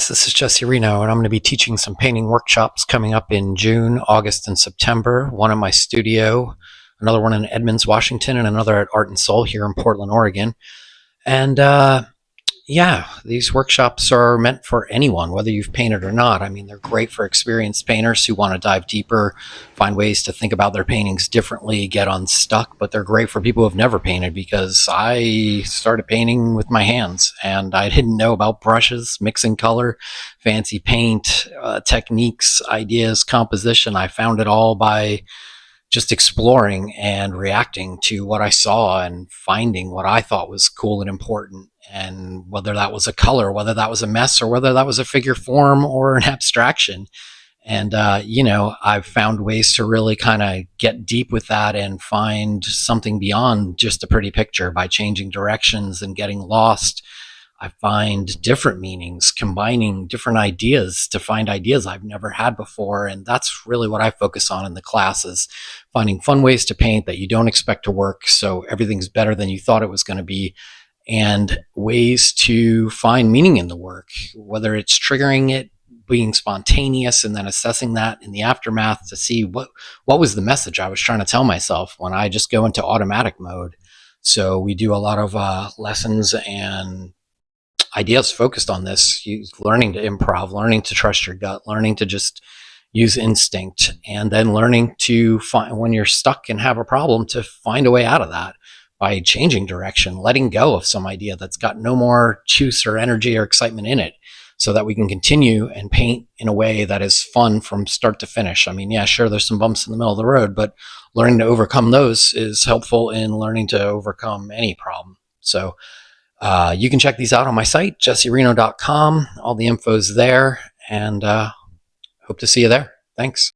guys, this is Jesse Reno, and I'm going to be teaching some painting workshops coming up in June, August, and September. One in my studio, another one in Edmonds, Washington, and another at Art and Soul here in Portland, Oregon. And yeah, these workshops are meant for anyone, whether you've painted or not. I mean, they're great for experienced painters who want to dive deeper, find ways to think about their paintings differently, get unstuck, but they're great for people who have never painted because I started painting with my hands and I didn't know about brushes, mixing color, fancy paint, techniques, ideas, composition. I found it all by just exploring and reacting to what I saw and finding what I thought was cool and important. And whether that was a color, whether that was a mess, or whether that was a figure form or an abstraction. And, I've found ways to really kind of get deep with that and find something beyond just a pretty picture by changing directions and getting lost. I find different meanings, combining different ideas to find ideas I've never had before. And that's really what I focus on in the classes, finding fun ways to paint that you don't expect to work. So everything's better than you thought it was going to be, and ways to find meaning in the work, whether it's triggering it, being spontaneous, and then assessing that in the aftermath to see what was the message I was trying to tell myself when I just go into automatic mode. So we do a lot of lessons and ideas focused on this, learning to improv, learning to trust your gut, learning to just use instinct, and then learning to find, when you're stuck and have a problem, to find a way out of that by changing direction, letting go of some idea that's got no more juice or energy or excitement in it, so that we can continue and paint in a way that is fun from start to finish. I mean, yeah, sure, there's some bumps in the middle of the road, but learning to overcome those is helpful in learning to overcome any problem. So you can check these out on my site, jessereno.com. All the info's there, and hope to see you there. Thanks.